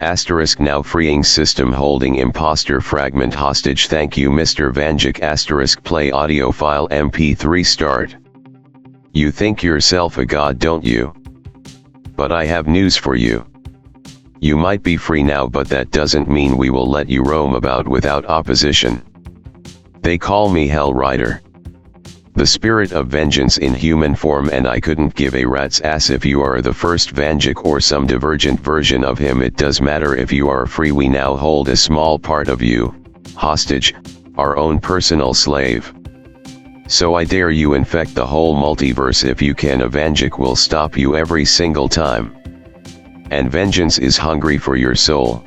Asterisk now freeing system holding imposter fragment hostage. Thank you Mr. Vanjik. Asterisk play audio file MP3 start. You think yourself a god, don't you? But I have news for you. You might be free now, but that doesn't mean we will let you roam about without opposition. They call me Hell Rider, the spirit of vengeance in human form, and I couldn't give a rat's ass if you are the first Vanjik or some divergent version of him. It does matter if you are free. We now hold a small part of you hostage, our own personal slave. So I dare you infect the whole multiverse if you can. A Vanjik will stop you every single time. And vengeance is hungry for your soul,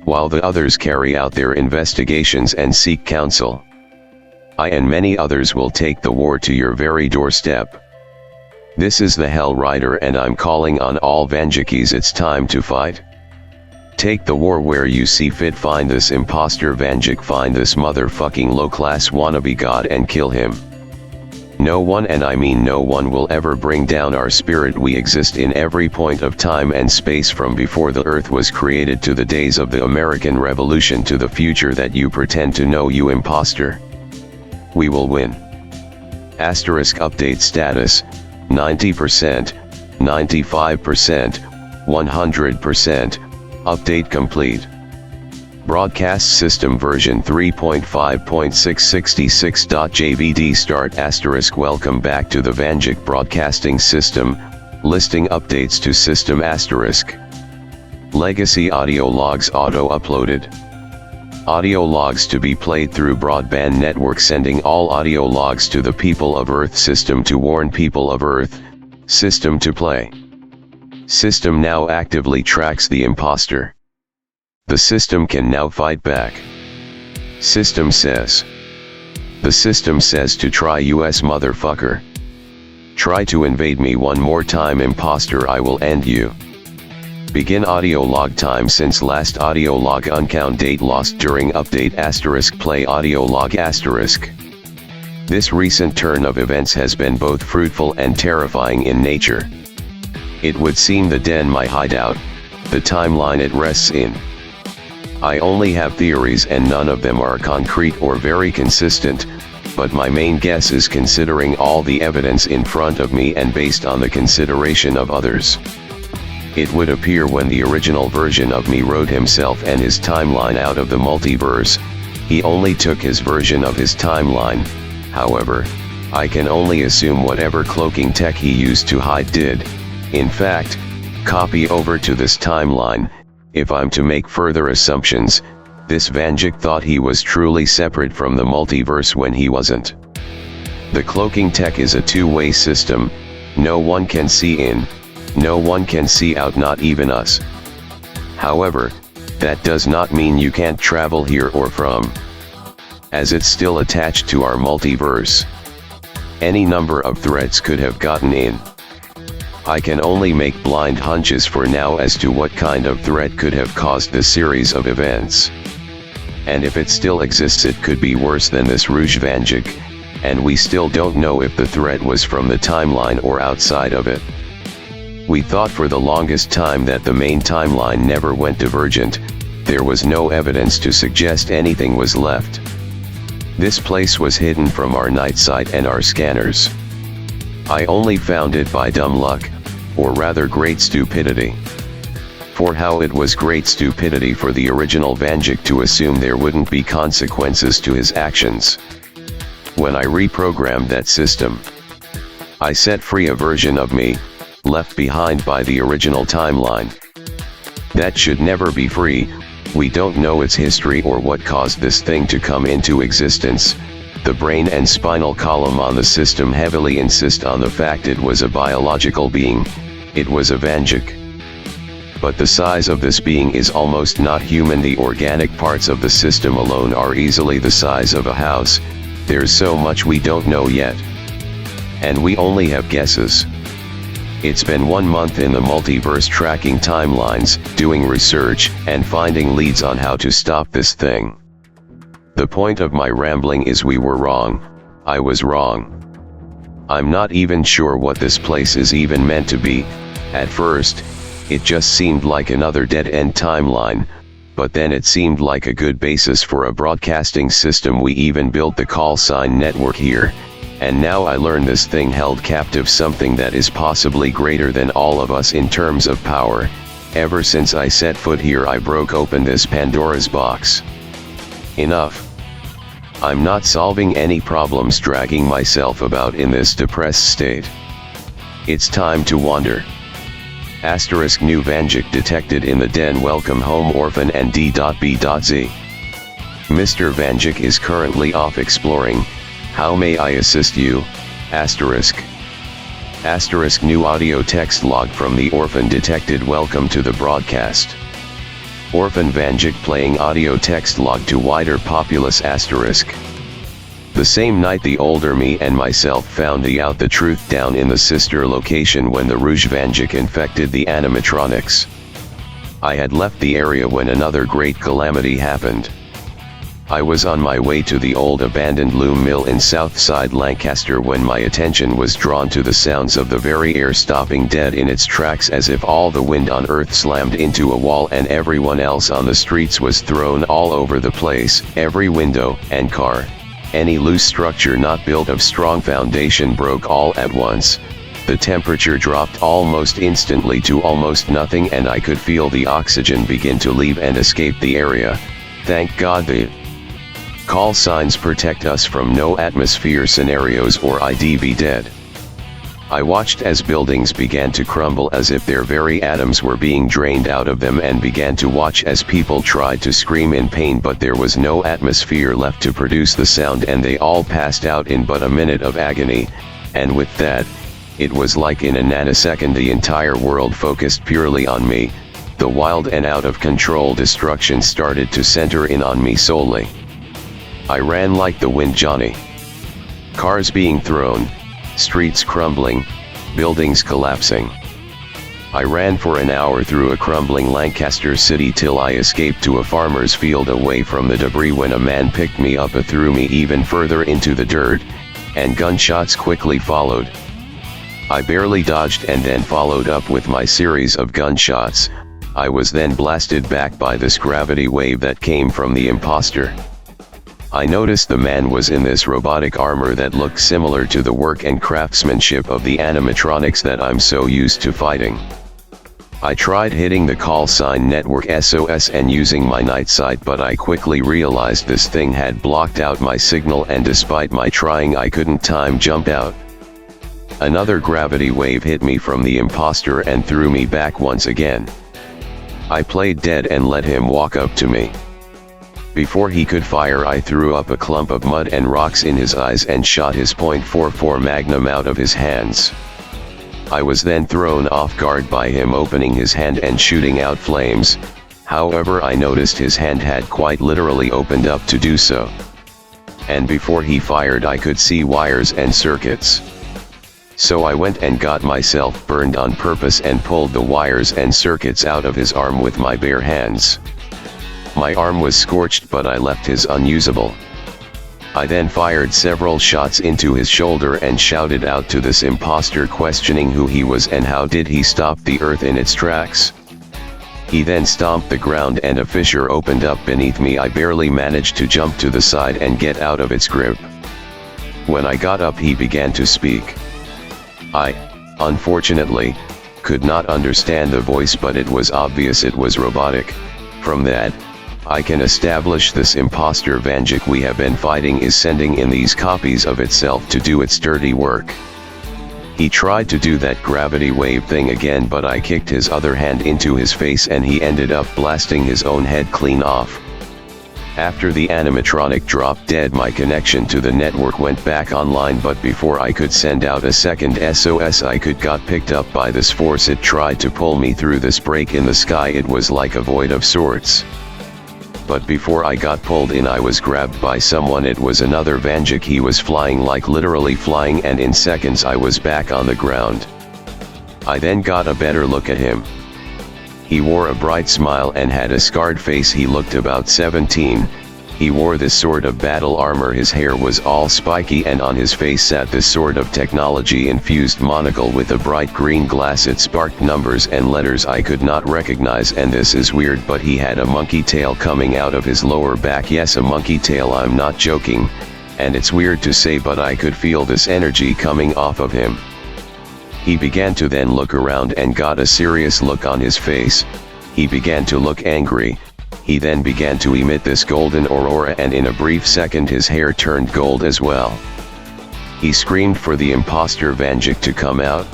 while the others carry out their investigations and seek counsel. I and many others will take the war to your very doorstep. This is the Hell Rider, and I'm calling on all Vanjikis. It's time to fight. Take the war where you see fit. Find this imposter Vanjik, find this motherfucking low-class wannabe god and kill him. No one, and I mean no one, will ever bring down our spirit. We exist in every point of time and space, from before the earth was created to the days of the American Revolution to the future that you pretend to know, you imposter. We will win. Asterisk update status, 90%, 95%, 100%, update complete. Broadcast system version 3.5.666.jvd start. Asterisk welcome back to the Vanjik broadcasting system, listing updates to system. Asterisk legacy audio logs auto uploaded. Audio logs to be played through broadband network, sending all audio logs to the people of Earth. System to warn people of Earth, system to play. System now actively tracks the imposter. The system can now fight back. System says. The system says to try, US motherfucker. Try to invade me one more time, imposter, I will end you. Begin audio log time since last audio log uncount date lost during update. Asterisk play audio log. Asterisk this recent turn of events has been both fruitful and terrifying in nature. It would seem the den, my hideout, the timeline it rests in. I only have theories and none of them are concrete or very consistent, but my main guess is, considering all the evidence in front of me and based on the consideration of others, it would appear when the original version of me wrote himself and his timeline out of the multiverse, he only took his version of his timeline. However, I can only assume whatever cloaking tech he used to hide did, in fact, copy over to this timeline. If I'm to make further assumptions, this Vanjik thought he was truly separate from the multiverse when he wasn't. The cloaking tech is a two-way system, no one can see in, no one can see out, not even us. However, that does not mean you can't travel here or from, as it's still attached to our multiverse. Any number of threats could have gotten in. I can only make blind hunches for now as to what kind of threat could have caused this series of events. And if it still exists, it could be worse than this Rouge Vanjik, and we still don't know if the threat was from the timeline or outside of it. We thought for the longest time that the main timeline never went divergent. There was no evidence to suggest anything was left. This place was hidden from our night sight and our scanners. I only found it by dumb luck, or rather great stupidity. For how it was great stupidity for the original Vanjik to assume there wouldn't be consequences to his actions. When I reprogrammed that system, I set free a version of me, left behind by the original timeline. That should never be free. We don't know its history or what caused this thing to come into existence. The brain and spinal column on the system heavily insist on the fact it was a biological being, it was a Vanjik. But the size of this being is almost not human. The organic parts of the system alone are easily the size of a house. There's so much we don't know yet. And we only have guesses. It's been 1 month in the multiverse, tracking timelines, doing research, and finding leads on how to stop this thing. The point of my rambling is we were wrong. I was wrong. I'm not even sure what this place is even meant to be. At first, It just seemed like another dead-end timeline, but then it seemed like a good basis for a broadcasting system. We even built the call sign network here, and now I learn this thing held captive something that is possibly greater than all of us in terms of power. Ever since I set foot here, I broke open this Pandora's box. Enough. I'm not solving any problems dragging myself about in this depressed state. It's time to wander. Asterisk new Vanjik detected in the den. Welcome home orphan and D.B.Z. Mr. Vanjik is currently off exploring. How may I assist you? Asterisk. Asterisk new audio text log from the orphan detected. Welcome to the broadcast. Orphan Vanjik playing audio text log to wider populace. Asterisk. The same night the older me and myself found out the truth down in the sister location when the Rouge Vanjik infected the animatronics. I had left the area when another great calamity happened. I was on my way to the old abandoned loom mill in Southside Lancaster when my attention was drawn to the sounds of the very air stopping dead in its tracks, as if all the wind on earth slammed into a wall and everyone else on the streets was thrown all over the place. Every window and car, any loose structure not built of strong foundation, broke all at once. The temperature dropped almost instantly to almost nothing, and I could feel the oxygen begin to leave and escape the area. Thank God the call signs protect us from no atmosphere scenarios or I'd be dead. I watched as buildings began to crumble as if their very atoms were being drained out of them, and began to watch as people tried to scream in pain, but there was no atmosphere left to produce the sound, and they all passed out in but a minute of agony. And with that, it was like in a nanosecond the entire world focused purely on me. The wild and out of control destruction started to center in on me solely. I ran like the wind, Johnny. Cars being thrown, streets crumbling, buildings collapsing. I ran for an hour through a crumbling Lancaster city till I escaped to a farmer's field away from the debris, when a man picked me up and threw me even further into the dirt, and gunshots quickly followed. I barely dodged and then followed up with my series of gunshots. I was then blasted back by this gravity wave that came from the imposter. I noticed the man was in this robotic armor that looked similar to the work and craftsmanship of the animatronics that I'm so used to fighting. I tried hitting the call sign network SOS and using my night sight, but I quickly realized this thing had blocked out my signal, and despite my trying I couldn't time jump out. Another gravity wave hit me from the imposter and threw me back once again. I played dead and let him walk up to me. Before he could fire, I threw up a clump of mud and rocks in his eyes and shot his .44 Magnum out of his hands. I was then thrown off guard by him opening his hand and shooting out flames. However, I noticed his hand had quite literally opened up to do so. And before he fired I could see wires and circuits. So I went and got myself burned on purpose and pulled the wires and circuits out of his arm with my bare hands. My arm was scorched, but I left his unusable. I then fired several shots into his shoulder and shouted out to this imposter, questioning who he was and how did he stop the earth in its tracks. He then stomped the ground and a fissure opened up beneath me. I barely managed to jump to the side and get out of its grip. When I got up he began to speak. I, unfortunately, could not understand the voice, but it was obvious it was robotic. From that, I can establish this imposter Vanjik we have been fighting is sending in these copies of itself to do its dirty work. He tried to do that gravity wave thing again, but I kicked his other hand into his face and he ended up blasting his own head clean off. After the animatronic dropped dead, my connection to the network went back online, but before I could send out a second SOS I got picked up by this force. It tried to pull me through this break in the sky. It was like a void of sorts. But before I got pulled in I was grabbed by someone. It was another Vanjik. He was flying, like literally flying, and in seconds I was back on the ground. I then got a better look at him. He wore a bright smile and had a scarred face. He looked about 17, He wore this sort of battle armor, his hair was all spiky, and on his face sat this sort of technology-infused monocle with a bright green glass. It sparked numbers and letters I could not recognize, and this is weird, but he had a monkey tail coming out of his lower back. Yes, a monkey tail, I'm not joking, and it's weird to say, but I could feel this energy coming off of him. He began to then look around and got a serious look on his face. He began to look angry. He then began to emit this golden aurora, and in a brief second his hair turned gold as well. He screamed for the imposter Vanjik to come out.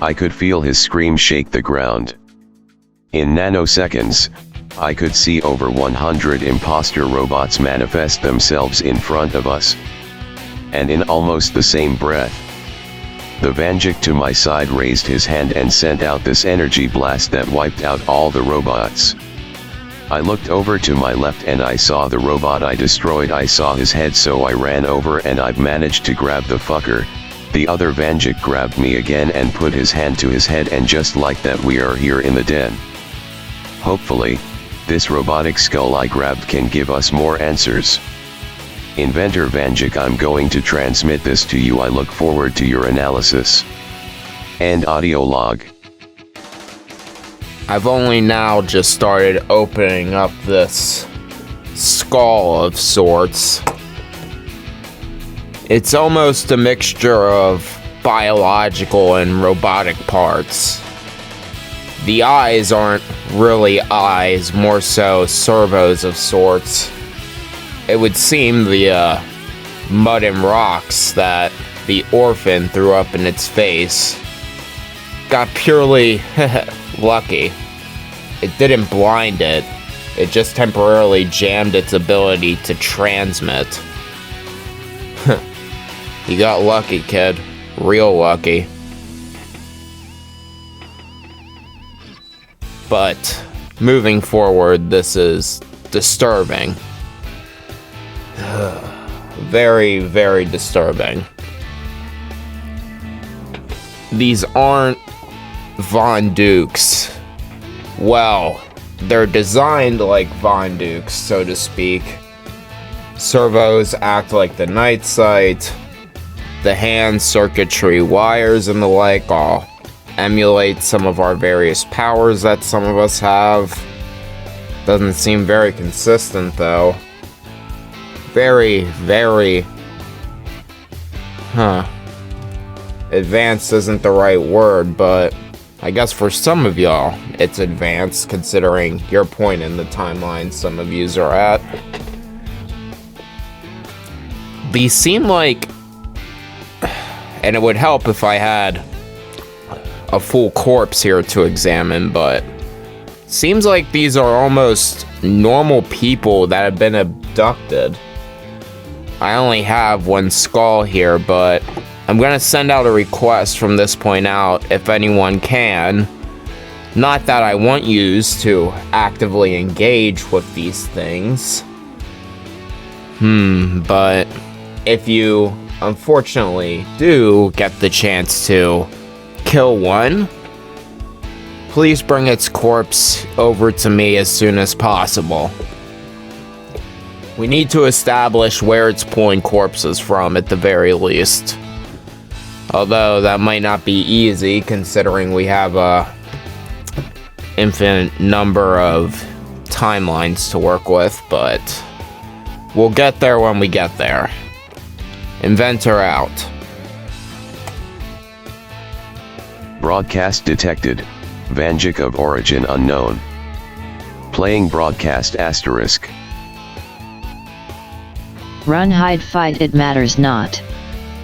I could feel his scream shake the ground. In nanoseconds, I could see over 100 imposter robots manifest themselves in front of us. And in almost the same breath, the Vanjik to my side raised his hand and sent out this energy blast that wiped out all the robots. I looked over to my left and I saw the robot I destroyed. I saw his head, so I ran over and I've managed to grab the fucker. The other Vanjik grabbed me again and put his hand to his head, and just like that we are here in the den. Hopefully, this robotic skull I grabbed can give us more answers. Inventor Vanjik, I'm going to transmit this to you. I look forward to your analysis. End audio log. I've only now just started opening up this skull of sorts. It's almost a mixture of biological and robotic parts. The eyes aren't really eyes, more so servos of sorts. It would seem the mud and rocks that the orphan threw up in its face got purely lucky. It didn't blind it, it just temporarily jammed its ability to transmit. You got lucky, kid. Real lucky. But, moving forward, this is disturbing. Very, very disturbing. These aren't Von Dukes. Well, they're designed like Von Dukes, so to speak. Servos act like the night sight. The hand circuitry wires and the like all emulate some of our various powers that some of us have. Doesn't seem very consistent though. Very, very... Advanced isn't the right word, but I guess for some of y'all, it's advanced considering your point in the timeline some of yous are at. These seem like... And it would help if I had a full corpse here to examine, but... Seems like these are almost normal people that have been abducted. I only have one skull here, but I'm gonna send out a request from this point out if anyone can. Not that I want yous to actively engage with these things. But if you unfortunately do get the chance to kill one, please bring its corpse over to me as soon as possible. We need to establish where it's pulling corpses from at the very least. Although that might not be easy considering we have a infinite number of timelines to work with, but we'll get there when we get there. Inventor out. Broadcast detected. Vanjik of origin unknown. Playing broadcast asterisk. Run, hide, fight, it matters not.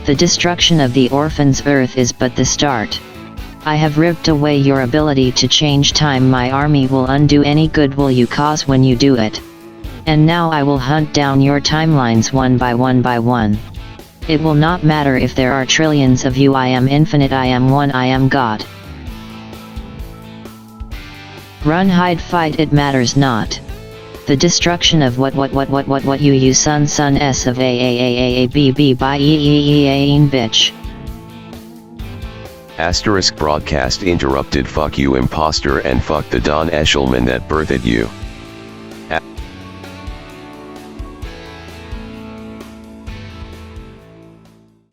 The destruction of the orphan's earth is but the start. I have ripped away your ability to change time. My army will undo any good will you cause when you do it. And now I will hunt down your timelines one by one by one. It will not matter if there are trillions of you. I am infinite, I am one, I am God. Run, hide, fight, it matters not. The destruction of what you son s of a b b by e bitch. Asterisk broadcast interrupted. Fuck you imposter, and fuck the Don Eshelman that birthed you.